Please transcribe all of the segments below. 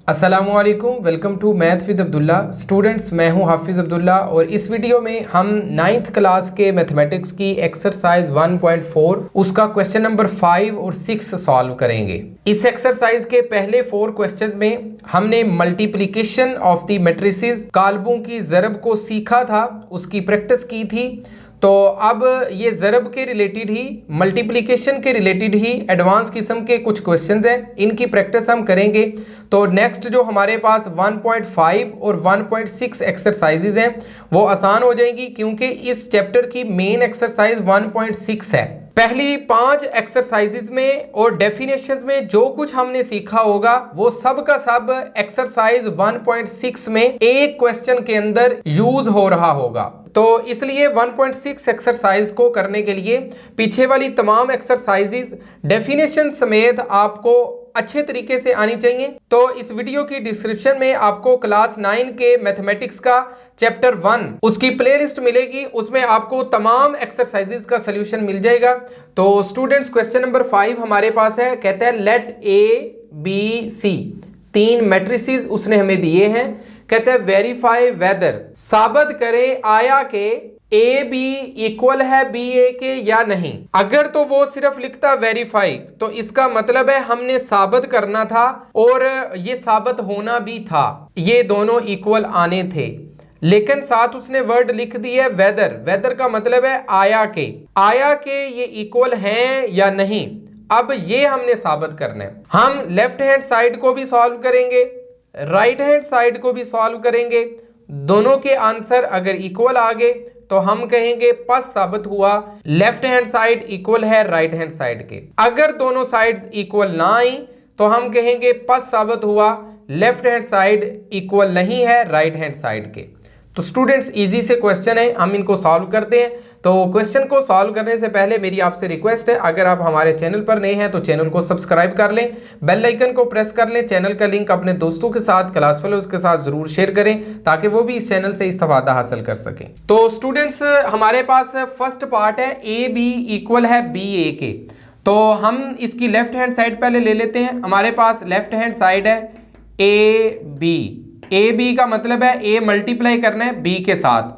अस्सलामुअलैकुम, welcome to math with Abdullah. Students, मैं हूं हाफिज़ अब्दुल्ला और इस वीडियो में हम 9th क्लास के मैथमेटिक्स की एक्सरसाइज 1.4 उसका क्वेश्चन नंबर 5 और 6 सॉल्व करेंगे। इस एक्सरसाइज के पहले 4 क्वेश्चन में हमने मल्टीप्लिकेशन ऑफ द मैट्रिसेस काल्बों की ज़रब को सीखा था, उसकी प्रैक्टिस की थी। तो अब ये ज़रब के रिलेटेड ही, मल्टीप्लिकेशन के रिलेटेड ही एडवांस किस्म के कुछ क्वेश्चंस हैं, इनकी प्रैक्टिस हम करेंगे। तो नेक्स्ट जो हमारे पास 1.5 और 1.6 एक्सरसाइजेज हैं वो आसान हो जाएंगी, क्योंकि इस चैप्टर की मेन एक्सरसाइज 1.6 है। पहली 5 एक्सरसाइजेज में और डेफिनेशंस में जो कुछ हमने सीखा होगा वो सब का सब एक्सरसाइज 1.6 में एक क्वेश्चन के अंदर यूज हो रहा होगा। तो इसलिए 1.6 एक्सरसाइज को करने के लिए पीछे वाली तमाम एक्सरसाइजेज डेफिनेशन समेत आपको अच्छे तरीके से आनी चाहिए। तो इस वीडियो की डिस्क्रिप्शन में आपको क्लास 9 के मैथमेटिक्स का चैप्टर 1 उसकी प्लेलिस्ट मिलेगी, उसमें आपको तमाम एक्सरसाइजेज का सलूशन मिल जाएगा। तो स्टूडेंट्स, क्वेश्चन नंबर 5 हमारे पास है। कहता है let A B C, 3 matrices उसने हमें दिए हैं। कहते हैं वेरीफाई वेदर, साबित करें आया के ए बी इक्वल है बी ए के या नहीं। अगर तो वो सिर्फ लिखता वेरीफाई तो इसका मतलब है हमने साबित करना था और ये साबित होना भी था, ये दोनों इक्वल आने थे। लेकिन साथ उसने वर्ड लिख दिया वेदर, वेदर का मतलब है आया के ये इक्वल हैं या नहीं। अब ये हमने साबित करना है। हम लेफ्ट हैंड साइड को भी सॉल्व करेंगे, राइट हैंड साइड को भी सॉल्व करेंगे। दोनों के आंसर अगर इक्वल आ गए तो हम कहेंगे पस साबित हुआ, लेफ्ट हैंड साइड इक्वल है राइट हैंड साइड के। अगर दोनों साइड्स इक्वल ना आई तो हम कहेंगे पस साबित हुआ, लेफ्ट हैंड साइड इक्वल नहीं है राइट हैंड साइड के। तो स्टूडेंट्स, इजी से क्वेश्चन है, हम इनको सॉल्व करते हैं। तो क्वेश्चन को सॉल्व करने से पहले मेरी आपसे रिक्वेस्ट है, अगर आप हमारे चैनल पर नए हैं तो चैनल को सब्सक्राइब कर लें, बेल आइकन को प्रेस कर लें। चैनल का लिंक अपने दोस्तों के साथ, क्लास फेलोज के साथ जरूर शेयर करें ताकि वो भी इस चैनल से इस्तेफादा हासिल कर सकें। तो स्टूडेंट्स, हमारे पास फर्स्ट पार्ट है ए बी इक्वल है बी ए के। तो हम इसकी लेफ्ट हैंड साइड पहले ले लेते हैं। हमारे पास लेफ्ट हैंड साइड है ए बी का मतलब है ए मल्टीप्लाई करना है बी के साथ।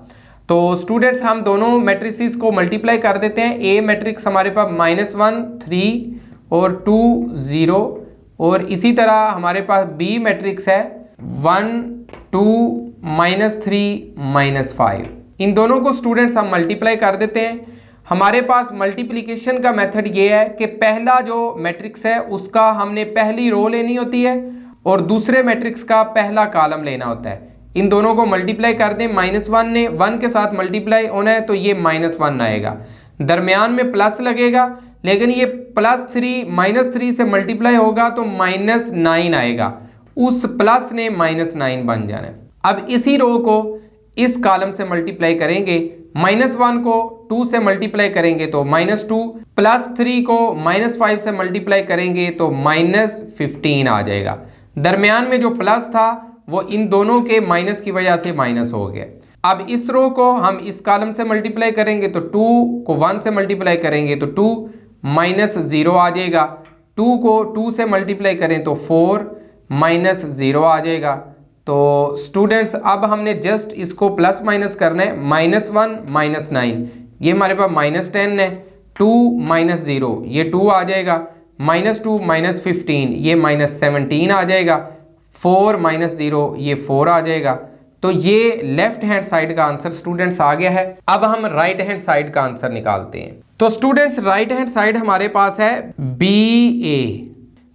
तो स्टूडेंट्स, हम दोनों मैट्रिसेस को मल्टीप्लाई कर देते हैं। ए मैट्रिक्स हमारे पास -1 3 और 2 0, और इसी तरह हमारे पास बी मैट्रिक्स है 1 2 -3 -5। इन दोनों को स्टूडेंट्स हम मल्टीप्लाई कर देते हैं। हमारे पास मल्टीप्लिकेशन का मेथड ये है कि पहला जो मैट्रिक्स है उसका हमने पहली रो लेनी होती है और दूसरे मैट्रिक्स का पहला कॉलम लेना होता है। इन दोनों को मल्टीप्लाई कर दें। -1 ने 1 के साथ मल्टीप्लाई होना है तो ये -1 आएगा, दरमियान में प्लस लगेगा, लेकिन ये +3 -3 से मल्टीप्लाई होगा तो -9 आएगा, उस प्लस ने -9 बन जाना है। अब इसी रो को इस कॉलम से मल्टीप्लाई करेंगे, -1 को 2 से मल्टीप्लाई करेंगे तो -2, +3 को -5 से मल्टीप्लाई करेंगे तो -15 आ जाएगा। दरमियान में जो प्लस था वो इन दोनों के माइनस की वजह से माइनस हो गया। अब इस रो को हम इस कॉलम से मल्टीप्लाई करेंगे तो 2 को 1 से मल्टीप्लाई करेंगे तो 2 -0 आ जाएगा। 2 को 2 से मल्टीप्लाई करें तो 4 -0 आ जाएगा। तो स्टूडेंट्स, अब हमने जस्ट इसको प्लस माइनस करना है। -1 -9, ये हमारे पास -10 है। 2 -0 ये 2 आ जाएगा। -2 -15 ये -17 आ जाएगा। 4 -0 ये 4 आ जाएगा। तो ये लेफ्ट हैंड साइड का आंसर स्टूडेंट्स आ गया है। अब हम राइट हैंड साइड का आंसर निकालते हैं। तो स्टूडेंट्स, राइट हैंड साइड हमारे पास है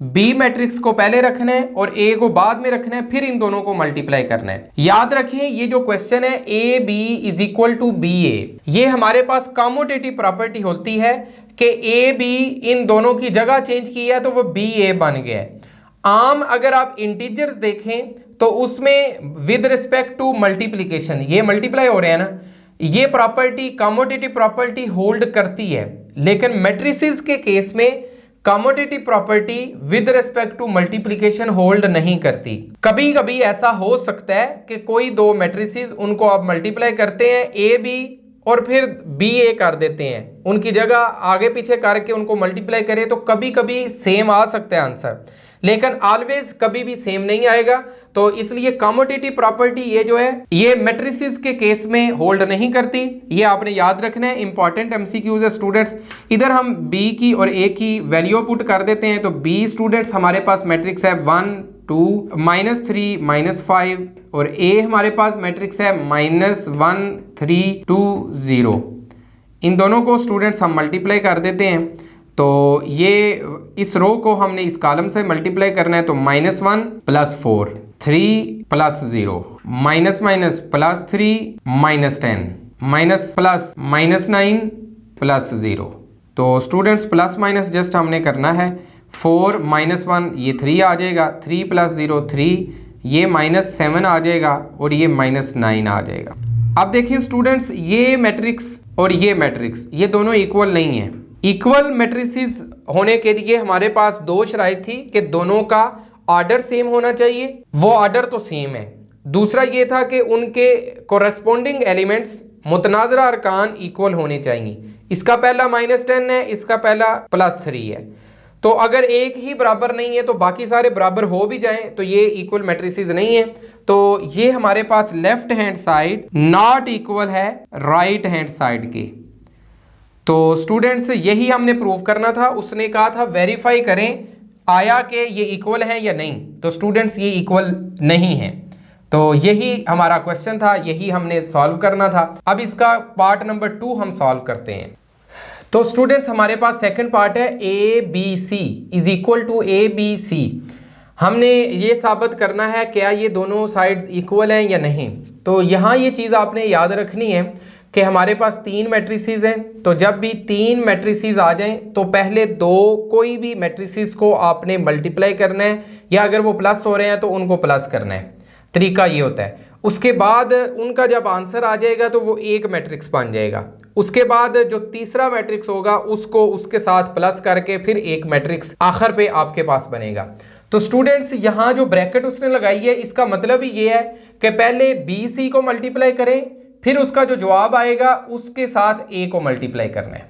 बी मैट्रिक्स को पहले रखना है और ए को बाद में रखना है, फिर इन दोनों को मल्टीप्लाई करना है। याद रखें, ये जो क्वेश्चन है A B is equal to B A, ये हमारे पास कम्यूटेटिव प्रॉपर्टी होती है कि ए बी इन दोनों की जगह चेंज की है तो वो बी ए बन गया है। आम अगर आप इंटीजर्स देखें तो उसमें विद रिस्पेक्ट टू मल्टीप्लिकेशन ये मल्टीप्लाई हो रहे हैं ना, ये प्रॉपर्टी कम्यूटेटिव प्रॉपर्टी होल्ड करती है। लेकिन मैट्रिसेस के केस में commutative property with respect to multiplication hold नहीं करती। कभी कभी ऐसा हो सकता है कि कोई दो मैट्रिसेस उनको आप मल्टीप्लाई करते हैं ए बी और फिर बी ए कर देते हैं, उनकी जगह आगे पीछे करके उनको मल्टीप्लाई करें तो कभी कभी सेम आ सकता है आंसर। लेकिन ऑलवेज कभी भी सेम नहीं आएगा। तो इसलिए कम्यूटेटिव प्रॉपर्टी ये जो है ये मैट्रिसेस के केस में होल्ड नहीं करती, ये आपने याद रखना है। इंपॉर्टेंट एमसीक्यूज है स्टूडेंट्स। इधर हम बी की और ए की वैल्यू पुट कर देते हैं। तो बी स्टूडेंट्स हमारे पास मैट्रिक्स है 1 2 -3 -5 और ए हमारे पास मैट्रिक्स है -1 3 2 0। इन दोनों को स्टूडेंट्स हम मल्टीप्लाई कर देते हैं। तो ये इस रो को हमने इस कॉलम से मल्टीप्लाई करना है। तो -1 + 4 3 + 0 माइनस माइनस +3 -10 माइनस प्लस -9 + 0। तो स्टूडेंट्स प्लस माइनस जस्ट हमने करना है। 4 -1 ये 3 आ जाएगा, 3 + 0 3, ये -7 आ जाएगा और ये -9 आ जाएगा। अब देखिए स्टूडेंट्स, ये मैट्रिक्स और ये मैट्रिक्स ये दोनों इक्वल नहीं है। इक्वल मैट्रिसेस होने के लिए हमारे पास दो शराइत थी कि दोनों का ऑर्डर सेम होना चाहिए, वो ऑर्डर तो सेम है। दूसरा ये था कि उनके कोरेस्पोंडिंग एलिमेंट्स मुतनाज़रा अरकान इक्वल होने चाहिए। इसका पहला -10 है, इसका पहला +3 है। तो अगर एक ही बराबर नहीं है तो बाकी सारे बराबर हो भी जाएं तो ये इक्वल मैट्रिसेस नहीं है। तो ये हमारे पास left hand side not equal है राइट हैंड साइड के। तो स्टूडेंट्स यही हमने प्रूव करना था। उसने कहा था वेरीफाई करें आया कि ये इक्वल है या नहीं। तो स्टूडेंट्स ये इक्वल नहीं है। तो यही हमारा क्वेश्चन था, यही हमने सॉल्व करना था। अब इसका पार्ट नंबर 2 हम सॉल्व करते हैं। तो स्टूडेंट्स हमारे पास सेकंड पार्ट है ABC is equal to ABC। हमने ये साबित करना है क्या ये दोनों साइड्स इक्वल हैं या नहीं। तो यहाँ ये चीज़ आपने याद रखनी है कि हमारे पास 3 मैट्रिसेस हैं। तो जब भी 3 मैट्रिसेस आ जाएं तो पहले कोई भी मैट्रिसेस को आपने मल्टीप्लाई करना है, या अगर वो प्लस हो रहे हैं तो उनको प्लस करना है। तरीका ये होता है। उसके बाद उनका जब आंसर आ जाएगा तो वो एक मैट्रिक्स बन जाएगा। उसके बाद जो तीसरा मैट्रिक्स होगा उसको उसके साथ प्लस करके फिर एक मैट्रिक्स आखिर पे आपके पास बनेगा। तो स्टूडेंट्स यहाँ जो ब्रैकेट उसने लगाई है इसका मतलब ही ये है कि पहले BC को मल्टीप्लाई करें, फिर उसका जो जवाब आएगा उसके साथ A को मल्टीप्लाई करना है।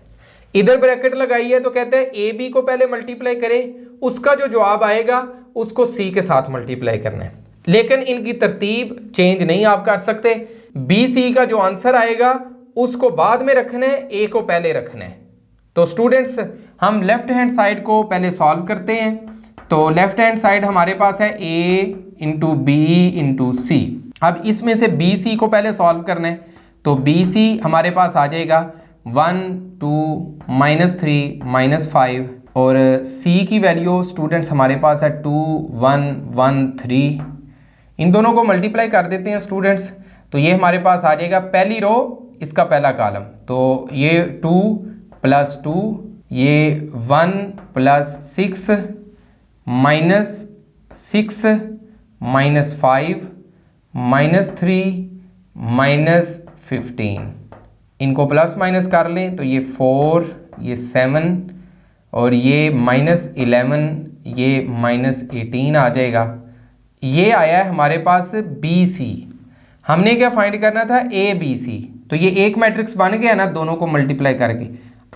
इधर ब्रैकेट लगाई है तो कहते हैं AB को पहले मल्टीप्लाई करें, उसका जो जवाब आएगा उसको C के साथ मल्टीप्लाई करना है। लेकिन इनकी तरतीब चेंज नहीं आप कर सकते। BC का जो आंसर आएगा उसको बाद में रखना है, A को पहले रखना है। तो स्टूडेंट्स हम लेफ्ट हैंड साइड को पहले सॉल्व करते हैं। तो लेफ्ट हैंड साइड हमारे पास है A × B × C। अब इसमें से BC को पहले सॉल्व करना है। तो BC हमारे पास आ जाएगा 1 2 -3 -5 और C की वैल्यू स्टूडेंट्स हमारे पास है 2 1 1 3। इन दोनों को मल्टीप्लाई कर देते हैं स्टूडेंट्स। तो ये हमारे पास आ जाएगा पहली रो इसका पहला कॉलम। तो ये 2 + 2, ये 1 + 6 -6 -5 -3 -15। इनको प्लस माइनस कर लें तो ये 4, ये 7 और ये -11, ये -18 आ जाएगा। ये आया है हमारे पास BC। हमने क्या फाइंड करना था ABC। तो ये एक मैट्रिक्स बन गया ना दोनों को मल्टीप्लाई करके।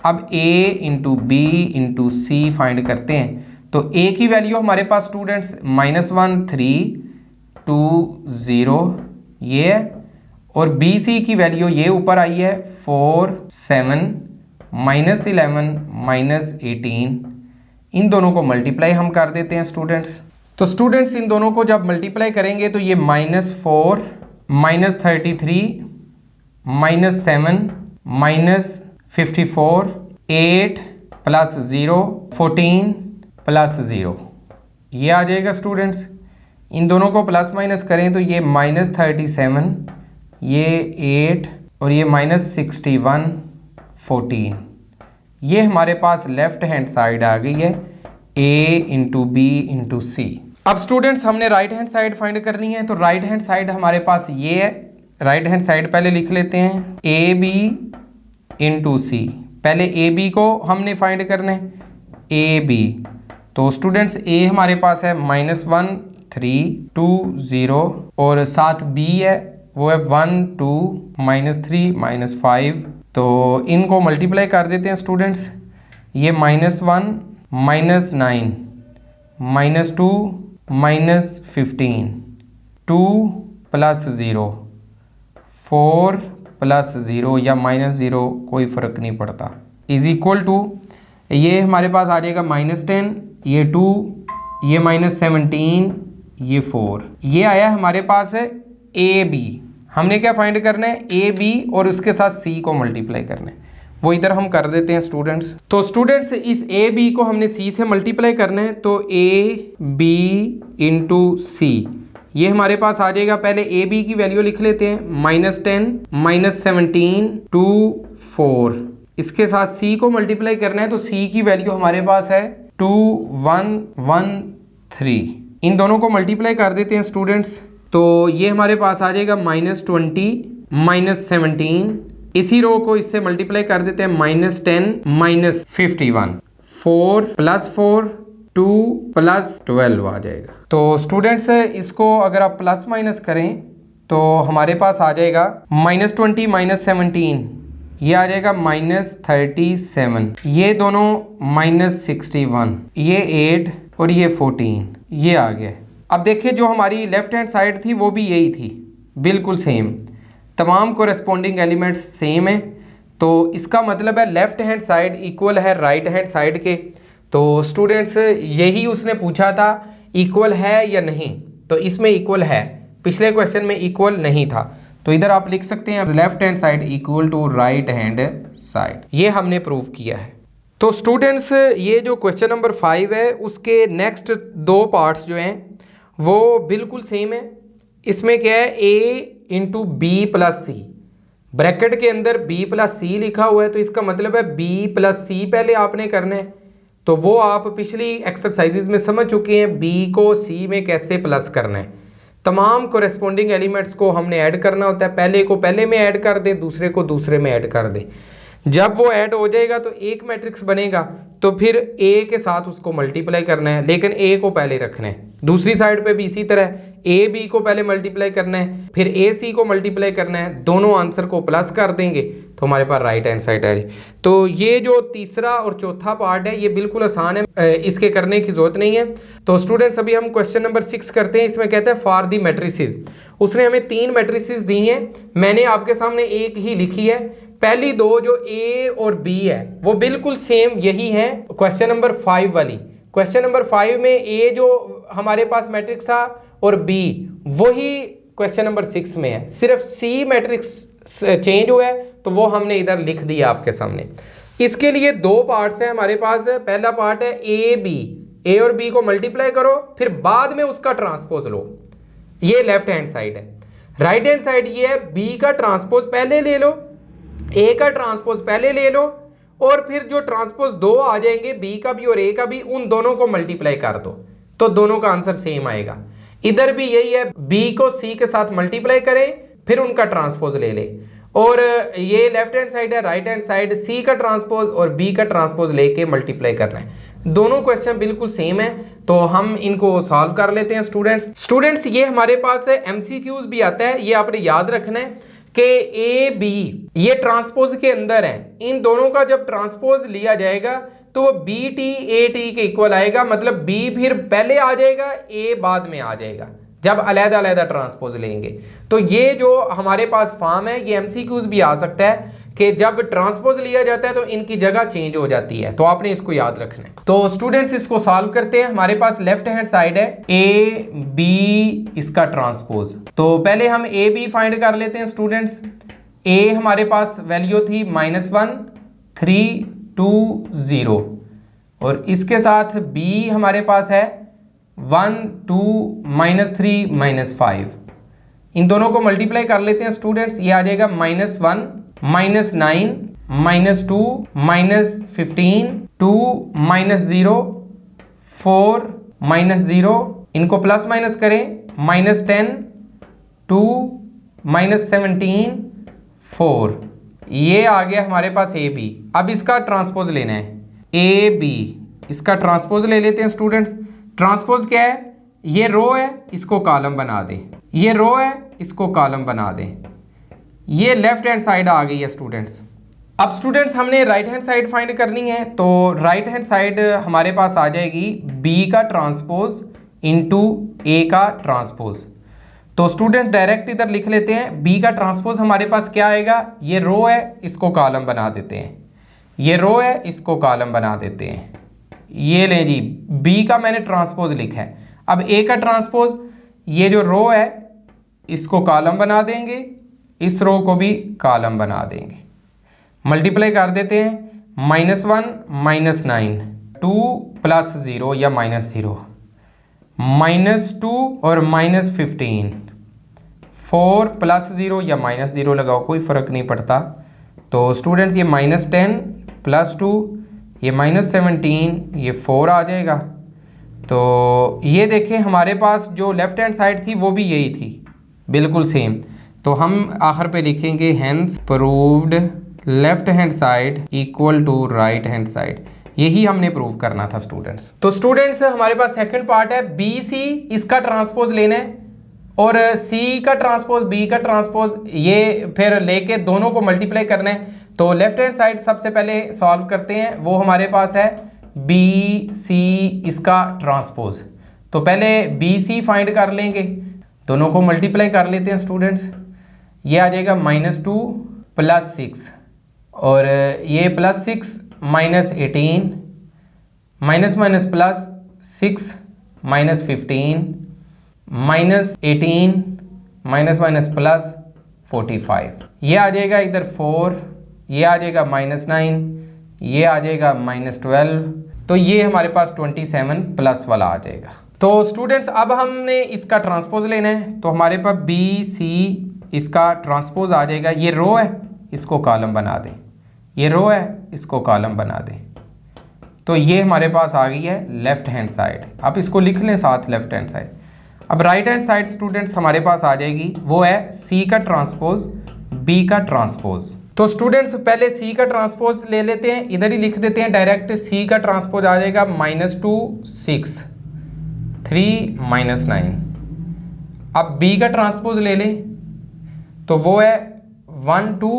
अब A × B × C फाइंड करते हैं। तो A की वैल्यू हमारे पास स्टूडेंट्स -1 3 2 0 ये है, और BC की वैल्यू ये ऊपर आई है 4 7 -11 -18। इन दोनों को मल्टीप्लाई हम कर देते हैं स्टूडेंट्स। तो स्टूडेंट्स इन दोनों को जब मल्टीप्लाई करेंगे तो ये -4 -33 -7 -54 8 + 0 14 + 0 ये आ जाएगा स्टूडेंट्स। इन दोनों को प्लस माइनस करें तो ये -37, ये 8 और ये -61 14। ये हमारे पास लेफ्ट हैंड साइड आ गई है A × B × C। अब स्टूडेंट्स हमने राइट हैंड साइड फाइंड करनी है। तो राइट हैंड साइड हमारे पास ये है। राइट हैंड साइड पहले लिख लेते हैं AB × C। पहले AB को हमने फाइंड करना है AB। तो स्टूडेंट्स A हमारे पास है -1 3 2 0 और साथ B है वो है 1 2 -3 -5। तो इनको मल्टीप्लाई कर देते हैं स्टूडेंट्स। ये -1 -9 -2 -15, 2 + 0, 4 + 0 या -0, कोई फ़र्क नहीं पड़ता, इज़ इक्वल टू ये हमारे पास आ जाएगा -10, ये 2, ये -17, ये 4। ये आया हमारे पास है ए बी। हमने क्या फाइंड करना है? ए बी और उसके साथ सी को मल्टीप्लाई करना है। वो इधर हम कर देते हैं स्टूडेंट्स। तो स्टूडेंट्स इस ए बी को हमने सी से मल्टीप्लाई करना है, तो ए बी इंटू सी ये हमारे पास आ जाएगा। पहले ए बी की वैल्यू लिख लेते हैं, -10 -17 2 4। इसके साथ सी को मल्टीप्लाई करना है, तो सी की वैल्यू हमारे पास है 2113। इन दोनों को मल्टीप्लाई कर देते हैं स्टूडेंट्स, तो ये हमारे पास आ जाएगा -20 -17। इसी रो को इससे मल्टीप्लाई कर देते हैं, -10 -51, 4 + 4 2 + 12 आ जाएगा। तो स्टूडेंट्स इसको अगर आप प्लस माइनस करें तो हमारे पास आ जाएगा -20 -17, ये आ जाएगा -37, ये दोनों -61, ये 8 और ये 14, ये आ गया। अब देखिए जो हमारी लेफ्ट हैंड साइड थी वो भी यही थी, बिल्कुल सेम, तमाम कोरेस्पोंडिंग एलिमेंट्स सेम है। तो इसका मतलब है लेफ्ट हैंड साइड इक्वल है राइट हैंड साइड के। तो स्टूडेंट्स यही उसने पूछा था, इक्वल है या नहीं, तो इसमें इक्वल है, पिछले क्वेश्चन में इक्वल नहीं था। तो इधर आप लिख सकते हैं left hand side equal to right hand side, ये हमने प्रूव किया है। तो स्टूडेंट्स ये जो क्वेश्चन नंबर 5 है उसके नेक्स्ट 2 पार्ट्स जो हैं वो बिल्कुल सेम है। इसमें क्या है, a इंटू बी + सी, ब्रैकेट के अंदर b + c लिखा हुआ है, तो इसका मतलब है b + c पहले आपने करना है। तो वो आप पिछली एक्सरसाइजेज में समझ चुके हैं b को c में कैसे प्लस करना है। तमाम कोरेस्पोंडिंग एलिमेंट्स को हमने ऐड करना होता है, पहले को पहले में ऐड कर दें, दूसरे को दूसरे में ऐड कर दें। जब वो ऐड हो जाएगा तो एक मैट्रिक्स बनेगा, तो फिर a के साथ उसको मल्टीप्लाई करना है, लेकिन a को पहले रखना है। दूसरी साइड पे भी इसी तरह a b को पहले मल्टीप्लाई करना है, फिर a c को मल्टीप्लाई करना है, दोनों आंसर को प्लस कर देंगे तो हमारे पास राइट हैंड साइड है। तो ये जो तीसरा और चौथा पार्ट है ये बिल्कुल आसान है, इसके करने की जरूरत नहीं है। तो स्टूडेंट्स अभी हम क्वेश्चन नंबर 6 करते हैं। इसमें कहते हैं फॉर दी मैट्रिसेस, उसने हमें 3 मैट्रिसेस दी हैं, मैंने आपके सामने एक ही लिखी है। पहली 2 जो A और B है वो बिल्कुल सेम यही है क्वेश्चन नंबर 5 वाली। क्वेश्चन नंबर 5 में A जो हमारे पास मैट्रिक्स था और B वही क्वेश्चन नंबर 6 में है, सिर्फ C मैट्रिक्स चेंज हुआ है, तो वो हमने इधर लिख दिया आपके सामने। इसके लिए 2 पार्ट्स हैं हमारे पास। पहला पार्ट है A और B को मल्टीप्लाई करो, फिर बाद में उसका ट्रांसपोज लो, ये लेफ्ट हैंड साइड है। राइट हैंड साइड ये है B का ट्रांसपोज पहले ले लो, A का ट्रांसपोज पहले ले लो, और फिर जो ट्रांसपोज 2 आ जाएंगे B का भी और A का भी, उन दोनों को मल्टीप्लाई कर दो तो दोनों का आंसर सेम आएगा। इधर भी यही है, B को C के साथ मल्टीप्लाई करें, फिर उनका ट्रांसपोज ले ले। और ये लेफ्ट हैंड साइड है, राइट हैंड साइड C का ट्रांसपोज और B का ट्रांसपोज लेके मल्टीप्लाई करना है। दोनों क्वेश्चन बिल्कुल सेम है, तो हम इनको सॉल्व कर लेते हैं स्टूडेंट्स। ये हमारे पास MCQs भी आता है, ये आपने याद रखना है कि A B ये ट्रांसपोज के अंदर है, इन दोनों का जब ट्रांसपोज लिया जाएगा तो वो BT AT के इक्वल आएगा, मतलब B फिर पहले आ जाएगा, A बाद में आ जाएगा जब अलग अलग ट्रांसपोज लेंगे। तो ये जो हमारे पास फॉर्म है ये MCQs भी आ सकता है कि जब ट्रांसपोज लिया जाता है तो इनकी जगह चेंज हो जाती है, तो आपने इसको याद रखना है। तो स्टूडेंट्स इसको सॉल्व करते हैं। हमारे पास लेफ्ट हैंड साइड है A B इसका ट्रांसपोज, तो पहले हम A B फाइंड कर लेते हैं स्टूडेंट्स। A हमारे पास वैल्यू थी -1 3 2 0, और इसके साथ B हमारे पास है 1 2 -3 -5। इन दोनों को मल्टीप्लाई कर लेते हैं स्टूडेंट्स, ये आ जाएगा -1 -9 -2 -15 2 -0 4 -0, इनको प्लस माइनस करें, -10 2 -17 4, ये आ गया हमारे पास A B। अब इसका ट्रांसपोज लेना है, A B इसका ट्रांसपोज ले लेते हैं स्टूडेंट्स। ट्रांसपोज क्या है, ये रो है इसको कॉलम बना दें, ये रो है इसको कॉलम बना दें, ये लेफ्ट हैंड साइड आ गई है स्टूडेंट्स। अब स्टूडेंट्स हमने राइट हैंड साइड फाइंड करनी है, तो राइट हैंड साइड हमारे पास आ जाएगी B का ट्रांसपोज इंटू A का ट्रांसपोज। तो स्टूडेंट्स डायरेक्ट इधर लिख लेते हैं, B का ट्रांसपोज हमारे पास क्या आएगा, ये रो है इसको कॉलम बना देते हैं, ये रो है इसको कॉलम बना देते हैं, ये लें जी B का मैंने ट्रांसपोज लिखा है। अब A का ट्रांसपोज, ये जो रो है इसको कॉलम बना देंगे, इस रो को भी कॉलम बना देंगे, मल्टीप्लाई कर देते हैं, -1 -9 2 + 0 या -0 -2 और -15 4 + 0 या -0 लगाओ, कोई फ़र्क नहीं पड़ता। तो स्टूडेंट्स ये -10 + 2 ये -17 ये 4 आ जाएगा। तो ये देखें हमारे पास जो लेफ़्ट हैंड साइड थी वो भी यही थी, बिल्कुल सेम। तो हम आखिर पे लिखेंगे hence proved left hand side equal to right hand side, यही हमने प्रूव करना था स्टूडेंट्स। तो स्टूडेंट्स हमारे पास सेकंड पार्ट है, बी सी इसका ट्रांसपोज लेना है और सी का ट्रांसपोज बी का ट्रांसपोज, ये फिर लेके दोनों को मल्टीप्लाई करना है। तो लेफ्ट हैंड साइड सबसे पहले सॉल्व करते हैं, वो हमारे पास है बी सी इसका ट्रांसपोज। तो पहले बी सी फाइंड कर लेंगे, दोनों को मल्टीप्लाई कर लेते हैं स्टूडेंट्स। ये आ जाएगा -2 + 6 और ये +6 -18 minus minus plus 6 -15 -18 minus minus plus 45, ये आ जाएगा इधर 4, ये आ जाएगा -9, ये आ जाएगा -12, तो ये हमारे पास 27 प्लस वाला आ जाएगा। तो स्टूडेंट्स अब हमने इसका ट्रांसपोज लेना है, तो हमारे पास बी सी इसका ट्रांसपोज आ जाएगा, ये रो है इसको कॉलम बना दें, ये रो है इसको कॉलम बना दें। तो ये हमारे पास आ गई है लेफ्ट हैंड साइड, आप इसको लिख लें साथ लेफ्ट हैंड साइड। अब राइट हैंड साइड स्टूडेंट्स हमारे पास आ जाएगी, वो है सी का ट्रांसपोज बी का ट्रांसपोज। तो स्टूडेंट्स पहले सी का ट्रांसपोज ले लेते हैं, इधर ही लिख देते हैं डायरेक्ट, सी का ट्रांसपोज आ जाएगा -2 6 3 -9। अब बी का ट्रांसपोज ले लें, तो वो है 1 2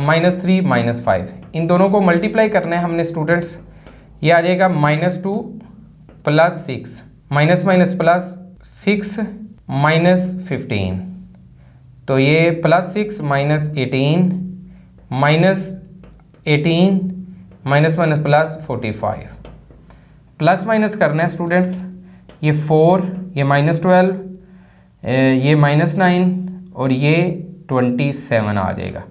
-3 -5, इन दोनों को मल्टीप्लाई करना है हमने स्टूडेंट्स। ये आ जाएगा -2 + 6 माइनस माइनस प्लस 6 -15, तो ये +6 -18 -18 minus minus plus 45, plus minus करना है स्टूडेंट्स। ये 4, ये -12, ये -9 और ये 27 आ जाएगा।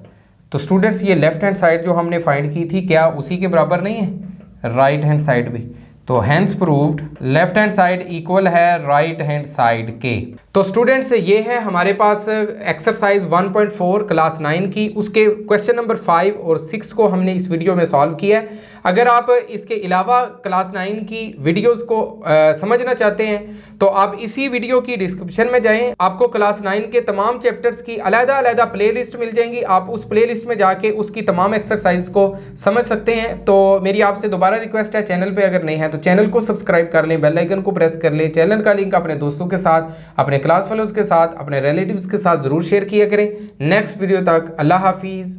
तो स्टूडेंट्स ये लेफ्ट हैंड साइड जो हमने फाइंड की थी क्या उसी के बराबर नहीं है राइट हैंड साइड भी? तो hence proved left hand side equal है राइट हैंड साइड के। तो स्टूडेंट्स ये है हमारे पास एक्सरसाइज 1.4 क्लास 9 की, उसके क्वेश्चन नंबर 5 और 6 को हमने इस वीडियो में सॉल्व किया है। अगर आप इसके अलावा क्लास 9 की वीडियोस को समझना चाहते हैं तो आप इसी वीडियो की डिस्क्रिप्शन में जाएं, आपको क्लास 9 के तमाम चैप्टर्स की अलग-अलग प्लेलिस्ट मिल जाएंगी, आप उस प्लेलिस्ट में जाके उसकी तमाम एक्सरसाइज को समझ सकते हैं। तो मेरी आपसे दोबारा रिक्वेस्ट है, चैनल पे अगर नहीं है तो चैनल को सब्सक्राइब कर लें, बेल आइकन को प्रेस कर लें, चैनल का लिंक अपने दोस्तों के साथ, अपने क्लास फेलोज के साथ, अपने रिलेटिव्स के साथ ज़रूर शेयर किया करें। नेक्स्ट वीडियो तक अल्लाह हाफिज़।